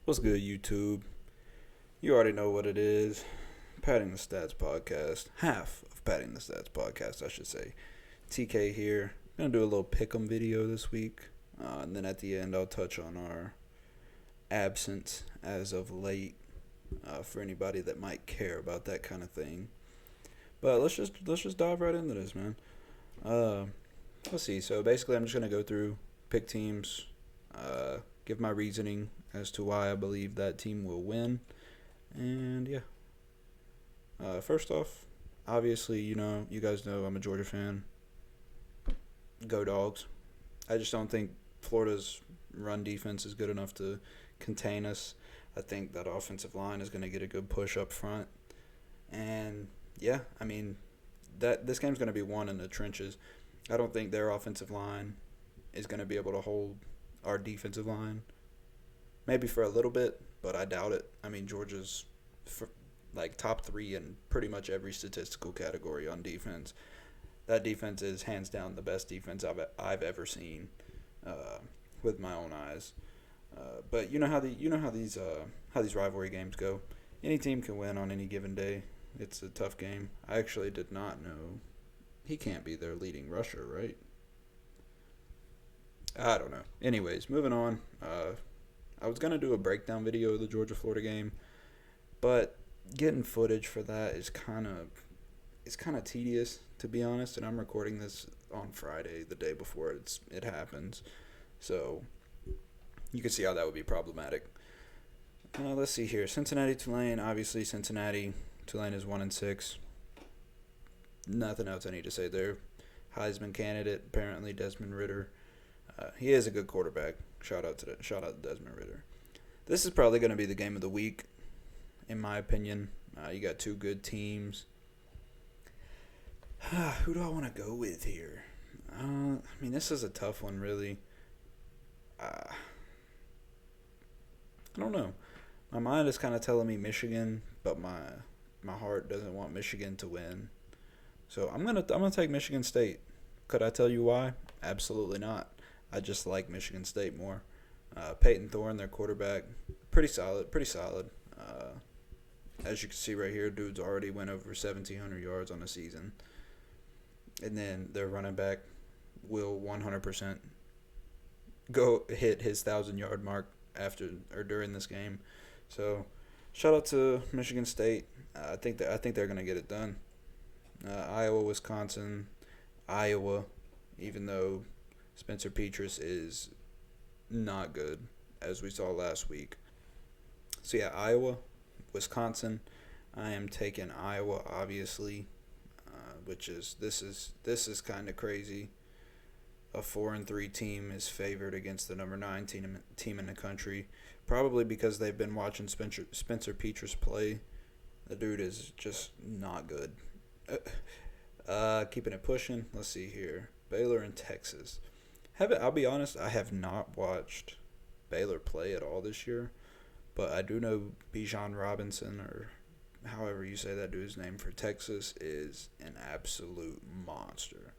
What's good, YouTube? You already know what it is. Padding the Stats podcast. Half of Padding the Stats podcast, I should say. TK here. Gonna do a little pick'em video this week. And then at the end, I'll touch on our absence as of late for anybody that might care about that kind of thing. But let's just dive right into this, man. Uh, let's see. So basically, I'm just gonna go through, pick teams, give my reasoning as to why I believe that team will win, and yeah. First off, obviously, you guys know I'm a Georgia fan. Go Dogs. I just don't think Florida's run defense is good enough to contain us. I think that offensive line is going to get a good push up front, and yeah, I mean that this game's going to be won in the trenches. I don't think their offensive line is going to be able to hold our defensive line. Maybe for a little bit, but I doubt it. I mean, Georgia's for, like top three in pretty much every statistical category on defense. That defense is hands down the best defense I've ever seen uh, with my own eyes. But you know how these rivalry games go. Any team can win on any given day. It's a tough game. I actually did not know he can't be their leading rusher, right? I don't know. Anyways, moving on. I was gonna do a breakdown video of the Georgia Florida game, but getting footage for that is kind of tedious, to be honest. And I'm recording this on Friday, the day before it happens, so you can see how that would be problematic. Let's see here. Cincinnati Tulane. Obviously, Cincinnati Tulane is 1-6. Nothing else I need to say there. Heisman candidate apparently Desmond Ritter. He is a good quarterback. Shout out to Desmond Ritter. This is probably going to be the game of the week, in my opinion. You got two good teams. Who do I want to go with here? I mean, this is a tough one, really. I don't know. My mind is kind of telling me Michigan, but my heart doesn't want Michigan to win. So I'm gonna take Michigan State. Could I tell you why? Absolutely not. I just like Michigan State more. Peyton Thorne, their quarterback, pretty solid, pretty solid. As you can see right here, dude's already went over 1,700 yards on the season. And then their running back will 100% go hit his 1,000 yard mark after or during this game. So shout out to Michigan State. I think they're gonna get it done. Iowa, Wisconsin, Iowa, even though Spencer Petras is not good, as we saw last week. So yeah, Iowa, Wisconsin. I am taking Iowa, obviously, which is this is kind of crazy. A 4-3 team is favored against the number 9 team in the country, probably because they've been watching Spencer Petras play. The dude is just not good. Keeping it pushing. Let's see here. Baylor and Texas. I'll be honest, I have not watched Baylor play at all this year, but I do know Bijan Robinson, or however you say that dude's name, for Texas is an absolute monster.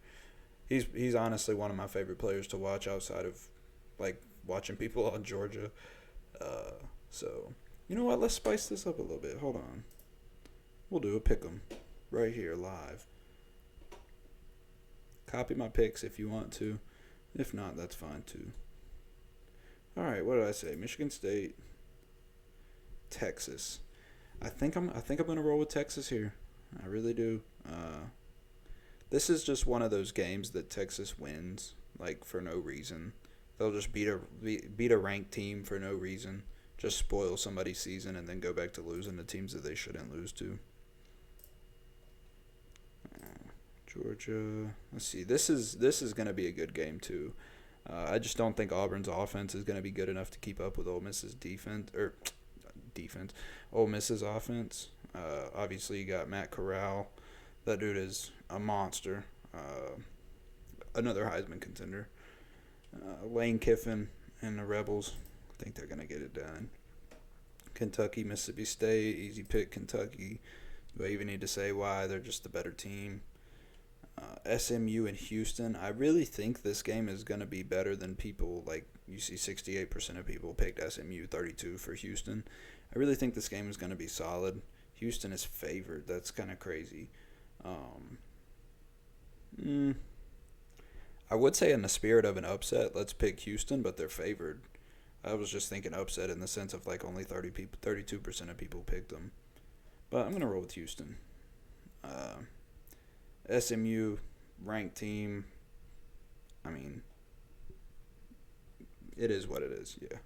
He's honestly one of my favorite players to watch outside of like watching people on Georgia. So you know what? Let's spice this up a little bit. Hold on. We'll do a pick'em right here live. Copy my picks if you want to. If not, that's fine too. All right, what did I say? Michigan State, Texas. I think I'm gonna roll with Texas here. I really do. This is just one of those games that Texas wins like for no reason. They'll just beat a ranked team for no reason. Just spoil somebody's season and then go back to losing to teams that they shouldn't lose to. Georgia. Let's see. This is going to be a good game too. I just don't think Auburn's offense is going to be good enough to keep up with Ole Miss's defense. Ole Miss's offense. Obviously, you got Matt Corral. That dude is a monster. Another Heisman contender. Lane Kiffin and the Rebels. I think they're going to get it done. Kentucky, Mississippi State. Easy pick, Kentucky. Do I even need to say why? They're just the better team. SMU and Houston. I really think this game is going to be better than people like you see 68% of people picked SMU, 32 for Houston. I really think this game is going to be solid. Houston is favored. That's kind of crazy. Um, I would say in the spirit of an upset, let's pick Houston, but they're favored. I was just thinking upset in the sense of like only 32% of people picked them. But I'm going to roll with Houston. Uh, SMU, ranked team. I mean, it is what it is, yeah.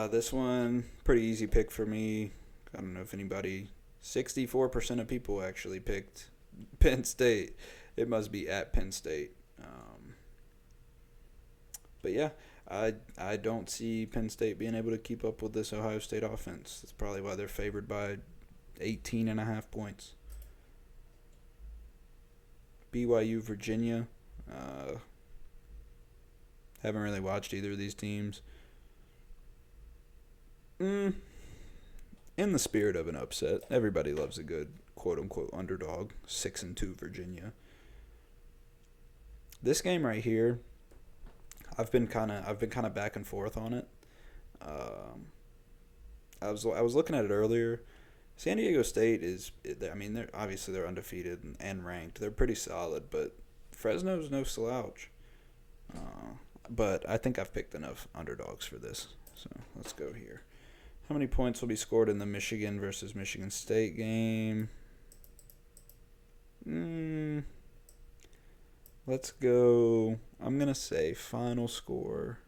This one, pretty easy pick for me. I don't know if anybody, 64% of people actually picked Penn State. It must be at Penn State. But yeah, I don't see Penn State being able to keep up with this Ohio State offense. That's probably why they're favored by 18.5 points. BYU, Virginia. Haven't really watched either of these teams. In the spirit of an upset, everybody loves a good quote unquote underdog. 6-2 Virginia. This game right here, I've been kind of back and forth on it. I was looking at it earlier. San Diego State is, I mean, they're undefeated and ranked. They're pretty solid, but Fresno's no slouch. But I think I've picked enough underdogs for this. So let's go here. How many points will be scored in the Michigan versus Michigan State game? Let's go. I'm going to say final score.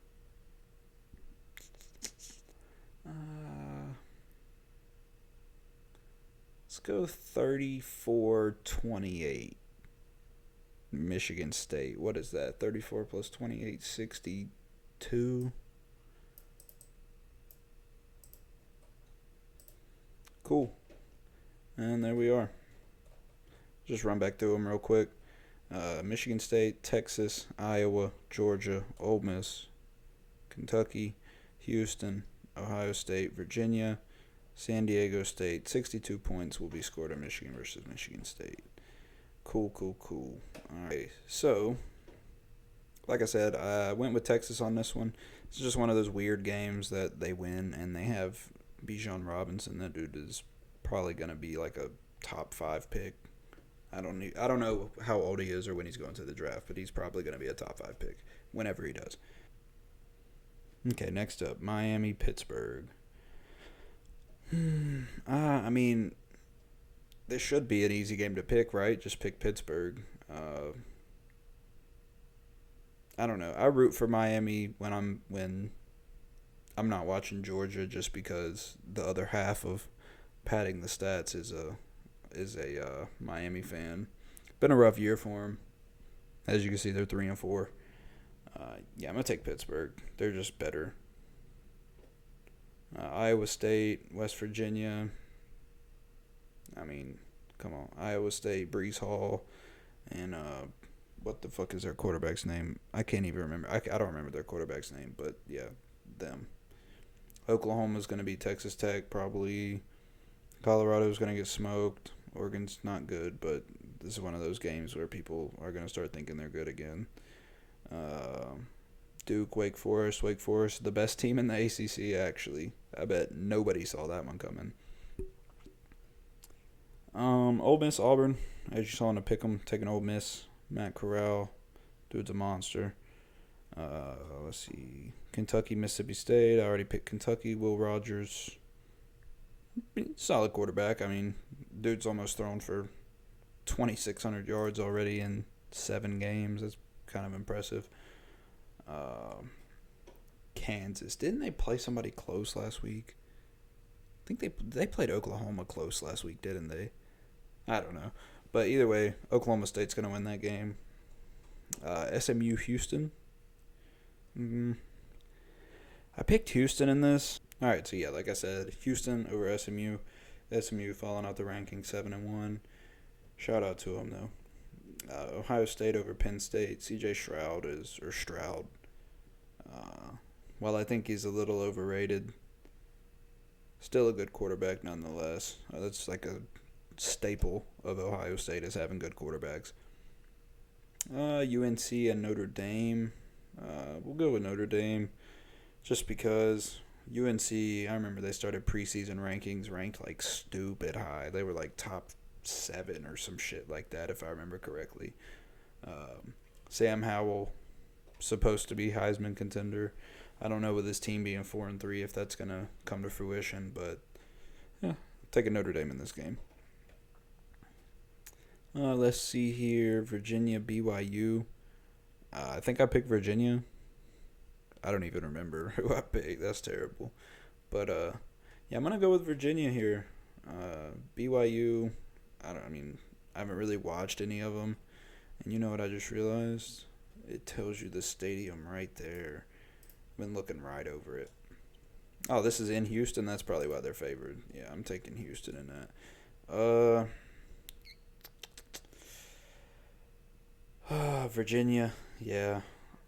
Let's go 34-28. Michigan State. What is that? 34 plus 28, 62. Cool. And there we are. Just run back through them real quick. Michigan State, Texas, Iowa, Georgia, Ole Miss, Kentucky, Houston, Ohio State, Virginia, San Diego State. 62 points will be scored in Michigan versus Michigan State. Cool. All right. So, like I said, I went with Texas on this one. It's just one of those weird games that they win, and they have Bijan Robinson. That dude is probably going to be like a top 5 pick. I don't know how old he is or when he's going to the draft, but he's probably going to be a top 5 pick whenever he does. Okay, next up, Miami, Pittsburgh. I mean, this should be an easy game to pick, right? Just pick Pittsburgh. I don't know. I root for Miami when I'm not watching Georgia, just because the other half of padding the stats is a Miami fan. Been a rough year for them. As you can see, they're 3-4. Yeah, I'm gonna take Pittsburgh. They're just better. Iowa State, West Virginia. I mean, come on, Iowa State, Brees Hall, and what the fuck is their quarterback's name? I can't even remember. I don't remember their quarterback's name, but yeah, them. Oklahoma's gonna be Texas Tech probably. Colorado's gonna get smoked. Oregon's not good, but this is one of those games where people are going to start thinking they're good again. Duke, Wake Forest, the best team in the ACC, actually. I bet nobody saw that one coming. Ole Miss, Auburn, as you saw in the pick'em, taking Ole Miss. Matt Corral, dude's a monster. Let's see. Kentucky, Mississippi State, I already picked Kentucky. Will Rogers, solid quarterback. I mean, dude's almost thrown for 2,600 yards already in 7 games. That's kind of impressive. Kansas. Didn't they play somebody close last week? I think they played Oklahoma close last week, didn't they? I don't know. But either way, Oklahoma State's going to win that game. SMU, Houston. I picked Houston in this. All right, so yeah, like I said, Houston over SMU. SMU falling out the ranking 7-1. Shout out to them though. Ohio State over Penn State. C.J. Stroud. While I think he's a little overrated, still a good quarterback nonetheless. That's like a staple of Ohio State is having good quarterbacks. UNC and Notre Dame. We'll go with Notre Dame just because UNC, I remember they started preseason rankings ranked like stupid high. They were like top 7 or some shit like that, if I remember correctly. Sam Howell, supposed to be Heisman contender. I don't know with his team being 4-3 if that's going to come to fruition, but yeah, take a Notre Dame in this game. Let's see here. Virginia, BYU. I think I picked Virginia. I don't even remember who I picked. That's terrible. But, yeah, I'm going to go with Virginia here. BYU, I haven't really watched any of them. And you know what I just realized? It tells you the stadium right there. I've been looking right over it. Oh, this is in Houston? That's probably why they're favored. Yeah, I'm taking Houston in that. Virginia, yeah,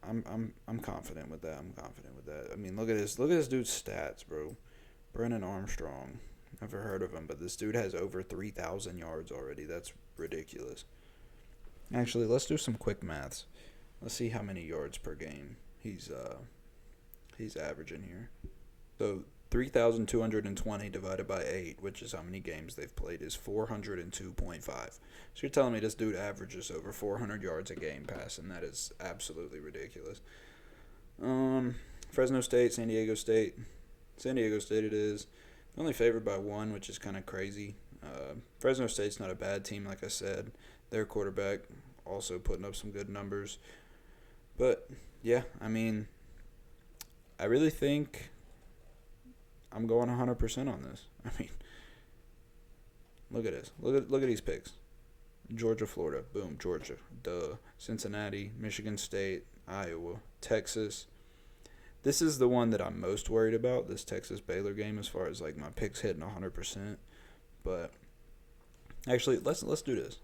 I'm confident with that. I mean, look at this dude's stats, bro. Brennan Armstrong, never heard of him, but this dude has over 3,000 yards already. That's ridiculous. Actually, let's do some quick maths. Let's see how many yards per game he's averaging here. So 3,220 divided by 8, which is how many games they've played, is 402.5. So you're telling me this dude averages over 400 yards a game passing? That is absolutely ridiculous. Fresno State, San Diego State. San Diego State it is. Only favored by 1, which is kind of crazy. Fresno State's not a bad team, like I said. Their quarterback also putting up some good numbers. But, yeah, I mean, I really think I'm going 100% on this. I mean, look at this. Look at these picks. Georgia, Florida. Boom, Georgia. Duh. Cincinnati, Michigan State, Iowa, Texas. This is the one that I'm most worried about, this Texas-Baylor game, as far as, like, my picks hitting 100%. But, actually, let's do this.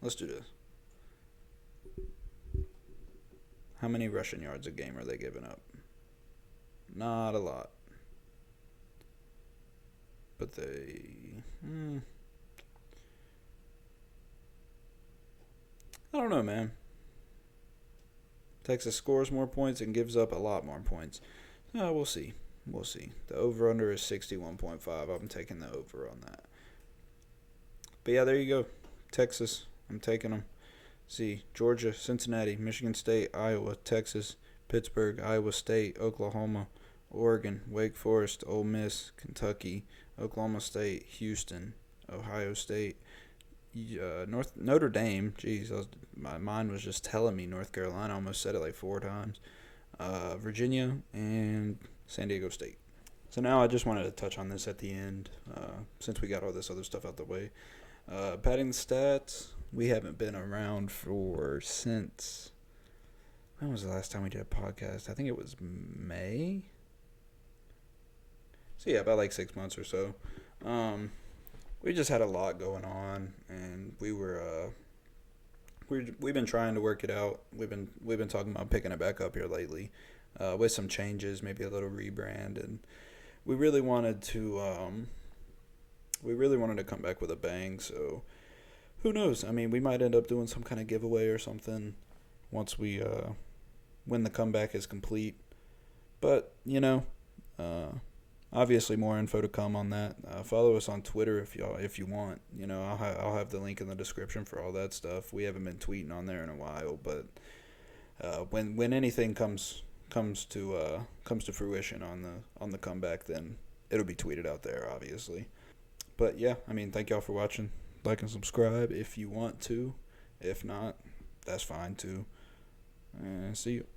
How many rushing yards a game are they giving up? Not a lot. But they... I don't know, man. Texas scores more points and gives up a lot more points. We'll see. The over-under is 61.5. I'm taking the over on that. But, yeah, there you go. Texas, I'm taking them. See, Georgia, Cincinnati, Michigan State, Iowa, Texas, Pittsburgh, Iowa State, Oklahoma, Oregon, Wake Forest, Ole Miss, Kentucky, Oklahoma State, Houston, Ohio State, Notre Dame. Jeez, my mind was just telling me North Carolina. I almost said it like 4 times. Virginia, and San Diego State. So now I just wanted to touch on this at the end, since we got all this other stuff out the way. Padding the stats, we haven't been around since... When was the last time we did a podcast? I think it was May. So yeah, about like 6 months or so. We just had a lot going on, and we've been trying to work it out. We've been talking about picking it back up here lately, with some changes, maybe a little rebrand, and we really wanted to come back with a bang. So who knows? I mean, we might end up doing some kind of giveaway or something once when the comeback is complete. But obviously more info to come on that. Follow us on Twitter if you want. I'll have the link in the description for all that stuff. We haven't been tweeting on there in a while, but when anything comes to fruition on the comeback, then it'll be tweeted out there, obviously. But yeah, I mean, thank y'all for watching. Like and subscribe if you want to. If not, that's fine too. And see you.